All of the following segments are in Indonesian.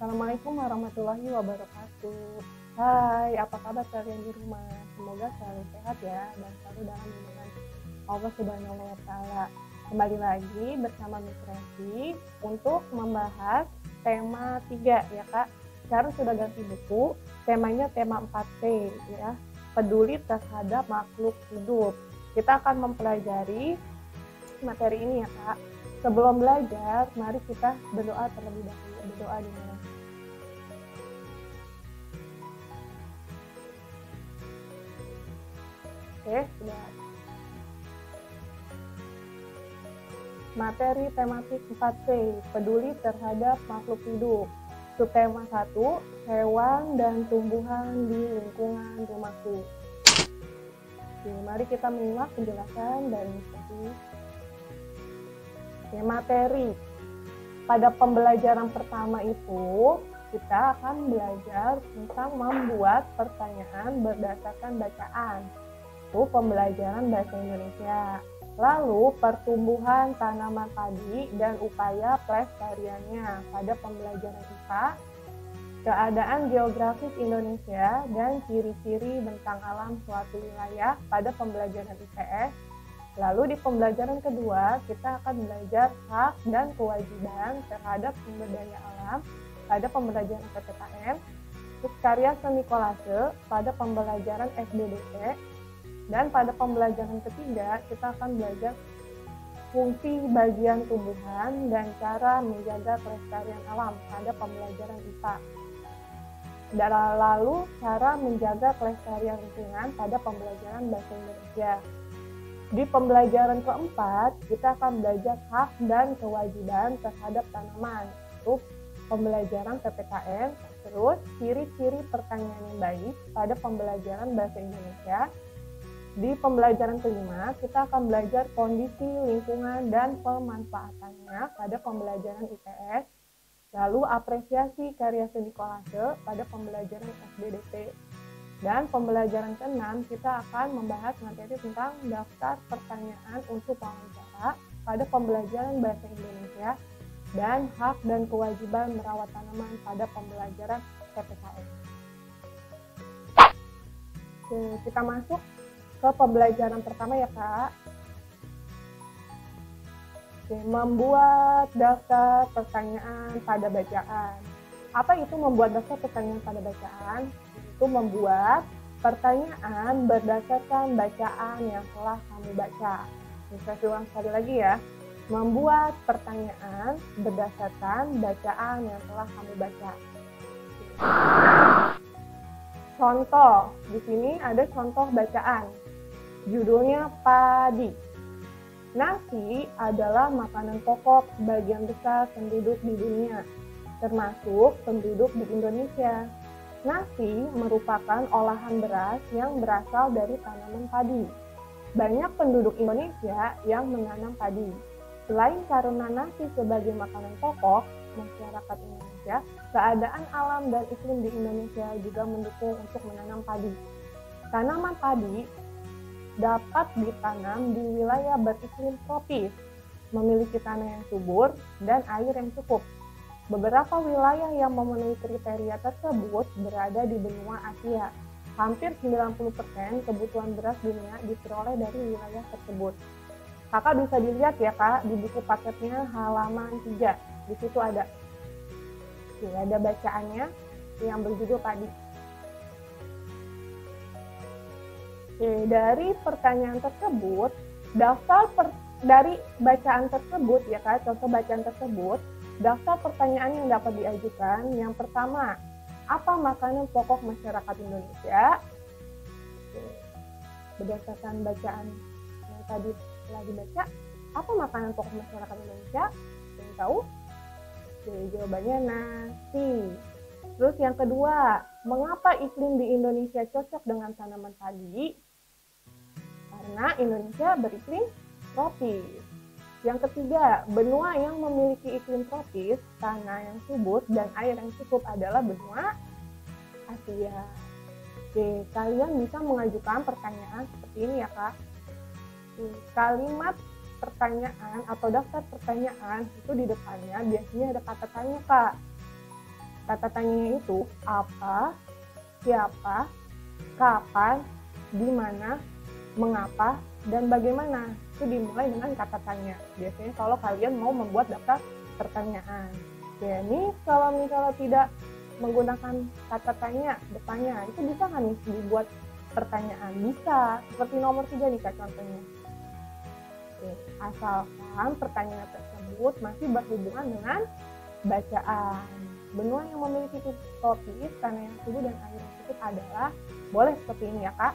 Assalamualaikum warahmatullahi wabarakatuh. Hai, apa kabar kalian di rumah? Semoga selalu sehat ya dan selalu dalam lindungan Allah Subhanahu wa Ta'ala. Kembali lagi bersama Miss Resi untuk membahas tema 3 ya Kak. Sekarang sudah ganti buku, temanya tema 4P ya. Peduli terhadap makhluk hidup. Kita akan mempelajari materi ini ya Kak. Sebelum belajar, mari kita berdoa terlebih dahulu. Berdoa dimulai. Oke, sudah. Materi tematik 4C, peduli terhadap makhluk hidup. Subtema 1, hewan dan tumbuhan di lingkungan rumahku. Oke, mari kita menyimak penjelasan dari sesi. Oke, materi. Pada pembelajaran pertama itu, kita akan belajar tentang membuat pertanyaan berdasarkan bacaan. Itu pembelajaran bahasa Indonesia. Lalu pertumbuhan tanaman padi dan upaya pelestariannya pada pembelajaran IPA, keadaan geografis Indonesia dan ciri-ciri bentang alam suatu wilayah pada pembelajaran IPS. Lalu di pembelajaran kedua kita akan belajar hak dan kewajiban terhadap sumber daya alam pada pembelajaran PPKN, terus karya seni kolase pada pembelajaran SBDP. Dan pada pembelajaran ketiga, kita akan belajar fungsi bagian tumbuhan dan cara menjaga kelestarian alam pada pembelajaran IPA. Dan lalu, cara menjaga kelestarian lingkungan pada pembelajaran Bahasa Indonesia. Di pembelajaran keempat, kita akan belajar hak dan kewajiban terhadap tanaman. Itu pembelajaran PPKN, terus ciri-ciri pertanyaan yang baik pada pembelajaran Bahasa Indonesia. Di pembelajaran kelima, kita akan belajar kondisi lingkungan dan pemanfaatannya pada pembelajaran IPS, lalu apresiasi karya seni kolase pada pembelajaran SBDP. Dan pembelajaran keenam, kita akan membahas materi tentang daftar pertanyaan untuk wawancara pada pembelajaran Bahasa Indonesia dan hak dan kewajiban merawat tanaman pada pembelajaran PPKN. Oke, kita masuk ke pembelajaran pertama ya Kak. Oke, membuat daftar pertanyaan pada bacaan. Apa itu membuat daftar pertanyaan pada bacaan? Itu membuat pertanyaan berdasarkan bacaan yang telah kamu baca. Bisa ulang sekali lagi ya. Membuat pertanyaan berdasarkan bacaan yang telah kamu baca. Contoh, di sini ada contoh bacaan. Judulnya padi. Nasi adalah makanan pokok sebagian besar penduduk di dunia, termasuk penduduk di Indonesia. Nasi merupakan olahan beras yang berasal dari tanaman padi. Banyak penduduk Indonesia yang menanam padi. Selain karena nasi sebagai makanan pokok masyarakat Indonesia, keadaan alam dan iklim di Indonesia juga mendukung untuk menanam padi. Tanaman padi dapat ditanam di wilayah beriklim tropis, memiliki tanah yang subur dan air yang cukup. Beberapa wilayah yang memenuhi kriteria tersebut berada di benua Asia. Hampir 90% kebutuhan beras dunia diperoleh dari wilayah tersebut. Kakak bisa dilihat ya Kak, di buku paketnya halaman 3. Di situ ada. Ada bacaannya yang berjudul padi. Oke, dari pertanyaan tersebut, dari bacaan tersebut ya Kak, contoh bacaan tersebut, daftar pertanyaan yang dapat diajukan. Yang pertama, apa makanan pokok masyarakat Indonesia? Oke, berdasarkan bacaan yang tadi telah dibaca, apa makanan pokok masyarakat Indonesia? Ingin tahu? Oke, jawabannya nasi. Terus yang kedua, mengapa iklim di Indonesia cocok dengan tanaman padi? Karena Indonesia beriklim tropis. Yang ketiga, benua yang memiliki iklim tropis, tanah yang subur, dan air yang cukup adalah benua Asia. Oke, kalian bisa mengajukan pertanyaan seperti ini ya Kak. Kalimat pertanyaan atau daftar pertanyaan itu di depannya biasanya ada kata tanya Kak. Kata tanyanya itu apa, siapa, kapan, di mana, mengapa, dan bagaimana. Itu dimulai dengan kata tanya. Biasanya kalau kalian mau membuat daftar pertanyaan. Ya, ini kalau misalnya tidak menggunakan kata tanya depannya, itu bisa nggak nih dibuat pertanyaan? Bisa, seperti nomor 3 nih Kak contohnya. Oke, asalkan pertanyaan tersebut masih berhubungan dengan bacaan. Benua yang memiliki tropis, tanah yang subur dan air yang cukup adalah, boleh seperti ini ya Kak.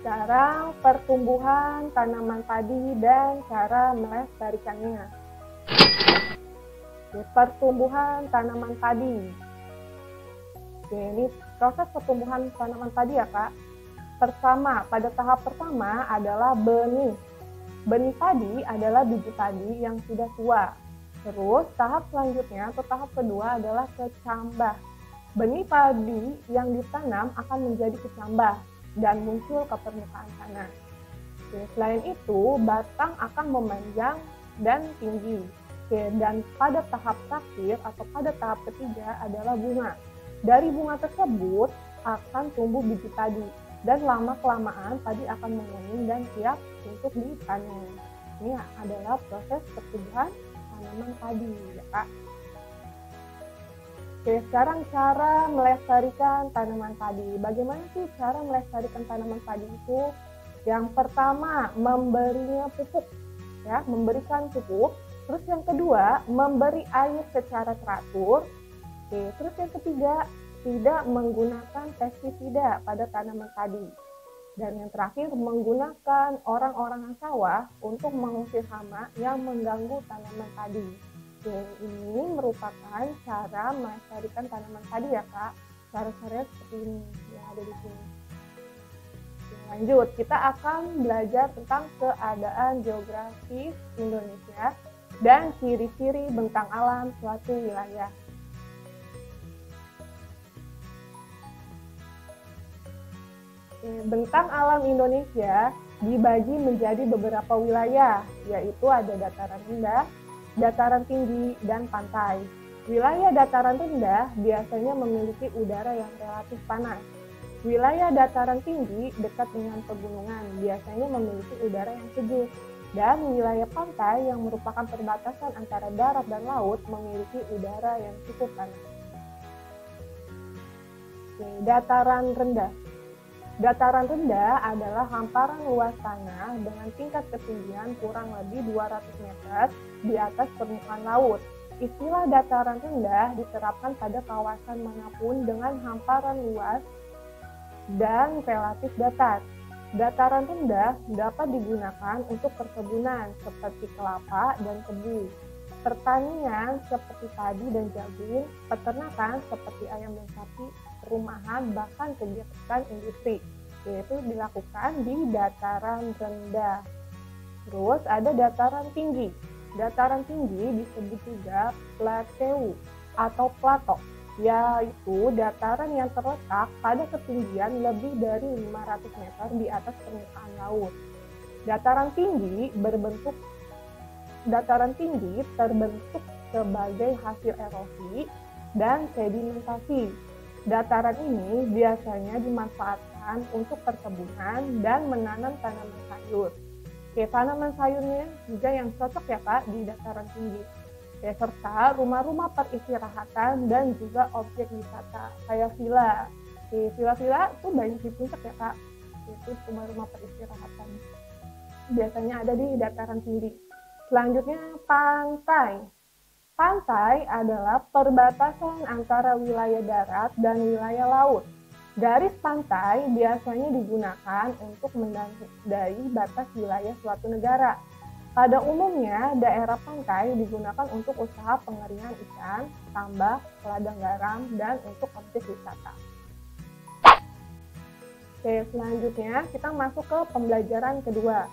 Cara pertumbuhan tanaman padi dan cara melestarikannya. Oke, pertumbuhan tanaman padi. Oke, ini proses pertumbuhan tanaman padi ya Kak. Pertama, pada tahap pertama adalah benih. Benih padi adalah biji padi yang sudah tua. Terus tahap selanjutnya atau tahap kedua adalah kecambah. Benih padi yang ditanam akan menjadi kecambah dan muncul ke permukaan tanah. Oke, selain itu, batang akan memanjang dan tinggi. Oke, dan pada tahap terakhir atau pada tahap ketiga adalah bunga. Dari bunga tersebut akan tumbuh biji padi. Dan lama-kelamaan padi akan menguning dan siap untuk dipanen. Ini adalah proses pertumbuhan tanaman padi, ya Kak. Oke, sekarang cara melestarikan tanaman padi. Bagaimana sih cara melestarikan tanaman padi itu? Yang pertama, memberinya pupuk, ya, memberikan pupuk. Terus yang kedua, memberi air secara teratur. Oke, terus yang ketiga, tidak menggunakan pestisida pada tanaman padi. Dan yang terakhir, menggunakan orang-orangan sawah untuk mengusir hama yang mengganggu tanaman padi. Oke, ini merupakan cara melestarikan tanaman padi ya Kak. Cara-caranya seperti ini yang ada di sini. Oke, lanjut, kita akan belajar tentang keadaan geografis Indonesia dan ciri-ciri bentang alam suatu wilayah. Bentang alam Indonesia dibagi menjadi beberapa wilayah, yaitu ada dataran rendah, dataran tinggi, dan pantai. Wilayah dataran rendah biasanya memiliki udara yang relatif panas. Wilayah dataran tinggi dekat dengan pegunungan biasanya memiliki udara yang sejuk. Dan wilayah pantai yang merupakan perbatasan antara darat dan laut memiliki udara yang cukup panas. Dataran rendah. Dataran rendah adalah hamparan luas tanah dengan tingkat ketinggian kurang lebih 200 meter di atas permukaan laut. Istilah dataran rendah diterapkan pada kawasan manapun dengan hamparan luas dan relatif datar. Dataran rendah dapat digunakan untuk perkebunan seperti kelapa dan tebu, pertanian seperti padi dan jagung, peternakan seperti ayam dan sapi, perumahan, bahkan kegiatan industri, yaitu dilakukan di dataran rendah. Terus ada dataran tinggi. Dataran tinggi disebut juga plateau atau plato, yaitu dataran yang terletak pada ketinggian lebih dari 500 meter di atas permukaan laut. Dataran tinggi terbentuk sebagai hasil erosi dan sedimentasi. Dataran ini biasanya dimanfaatkan untuk perkebunan dan menanam tanaman sayur. Oke, tanaman sayurnya juga yang cocok ya Kak di dataran tinggi. Oke, serta rumah-rumah peristirahatan dan juga objek wisata kayak villa. Oke, villa-villa itu banyak di puncak ya Kak. Itu rumah-rumah peristirahatan. Biasanya ada di dataran tinggi. Selanjutnya pantai. Pantai adalah perbatasan antara wilayah darat dan wilayah laut. Garis pantai biasanya digunakan untuk menandai batas wilayah suatu negara. Pada umumnya, daerah pantai digunakan untuk usaha pengeringan ikan, tambak, ladang garam, dan untuk objek wisata. Oke, selanjutnya kita masuk ke pembelajaran kedua.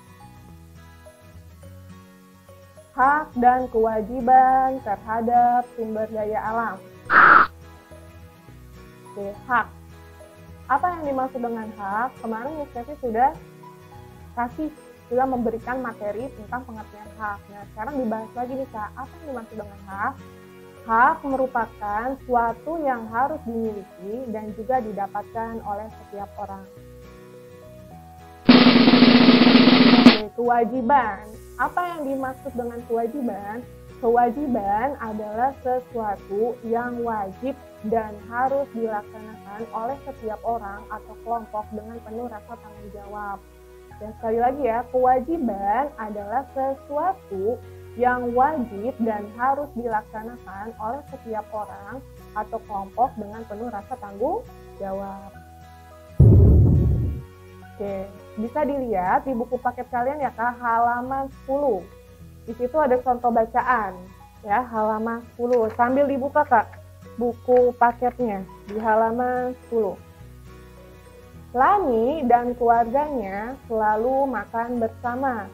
Hak dan kewajiban terhadap sumber daya alam. Oke, hak. Apa yang dimaksud dengan hak? Kemarin Miss Kevi sudah kasih sudah memberikan materi tentang pengertian hak. Nah, sekarang dibahas lagi nih Kak, apa yang dimaksud dengan hak? Hak merupakan suatu yang harus dimiliki dan juga didapatkan oleh setiap orang. Kewajiban. Apa yang dimaksud dengan kewajiban? Kewajiban adalah sesuatu yang wajib dan harus dilaksanakan oleh setiap orang atau kelompok dengan penuh rasa tanggung jawab. Dan sekali lagi ya, kewajiban adalah sesuatu yang wajib dan harus dilaksanakan oleh setiap orang atau kelompok dengan penuh rasa tanggung jawab. Oke, bisa dilihat di buku paket kalian ya Kak, halaman 10. Di situ ada contoh bacaan ya, halaman 10. Sambil dibuka Kak buku paketnya di halaman 10. Lani dan keluarganya selalu makan bersama.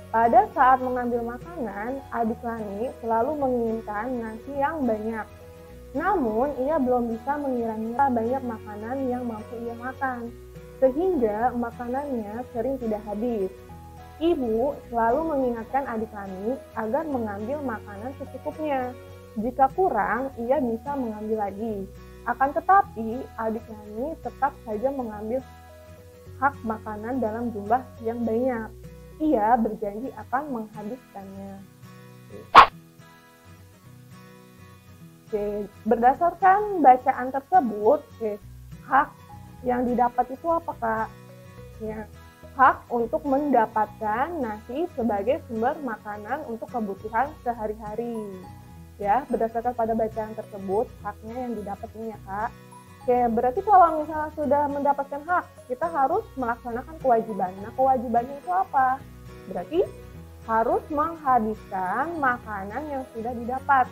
Pada saat mengambil makanan, adik Lani selalu menginginkan nasi yang banyak. Namun, ia belum bisa mengira-ngira banyak makanan yang mampu ia makan, sehingga makanannya sering tidak habis. Ibu selalu mengingatkan adik Lani agar mengambil makanan secukupnya. Jika kurang, ia bisa mengambil lagi. Akan tetapi, adik Lani tetap saja mengambil hak makanan dalam jumlah yang banyak. Ia berjanji akan menghabiskannya. Oke, berdasarkan bacaan tersebut, hak yang didapat itu apa Kak? Ya, hak untuk mendapatkan nasi sebagai sumber makanan untuk kebutuhan sehari-hari. Ya, berdasarkan pada bacaan tersebut, haknya yang didapat ini ya Kak. Oke, berarti kalau misalnya sudah mendapatkan hak, kita harus melaksanakan kewajiban. Nah, kewajibannya itu apa? Berarti harus menghabiskan makanan yang sudah didapat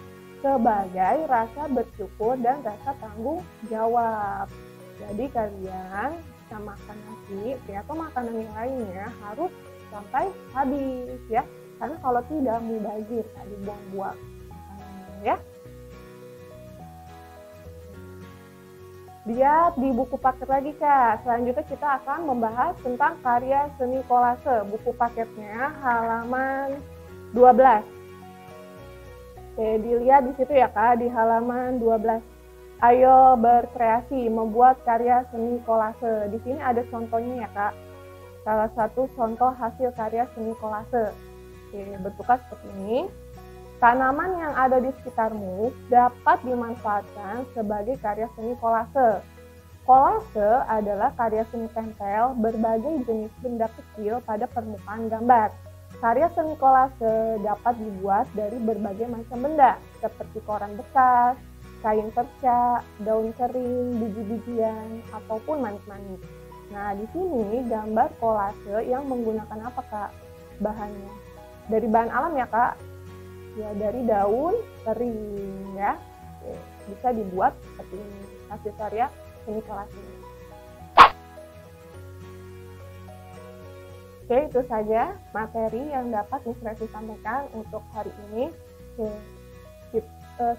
sebagai rasa bersyukur dan rasa tanggung jawab. Jadi kalian bisa makan nasi atau makanan yang lainnya harus sampai habis ya, karena kalau tidak mubazir, dibuang-buang ya. Lihat di buku paket lagi Kak. Selanjutnya kita akan membahas tentang karya seni kolase. Buku paketnya halaman 12. Oke, dilihat di situ ya Kak, di halaman 12. Ayo berkreasi, membuat karya seni kolase. Di sini ada contohnya ya Kak. Salah satu contoh hasil karya seni kolase. Oke, bentuknya seperti ini. Tanaman yang ada di sekitarmu dapat dimanfaatkan sebagai karya seni kolase. Kolase adalah karya seni tempel berbagai jenis benda kecil pada permukaan gambar. Karya seni kolase dapat dibuat dari berbagai macam benda, seperti koran bekas, kain perca, daun kering, biji-bijian, ataupun manik-manik. Nah, di sini gambar kolase yang menggunakan apa Kak? Bahannya dari bahan alam ya Kak? Ya, dari daun kering ya. Oke, bisa dibuat seperti ini hasil karya seni kolase ini. Oke, itu saja materi yang dapat Miss Resi sampaikan untuk hari ini. Oke,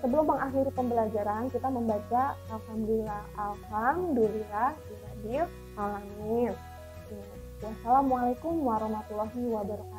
sebelum mengakhiri pembelajaran, kita membaca Alhamdulillah, Alhamdulillah, Rabbil Alamin. Wassalamualaikum warahmatullahi wabarakatuh.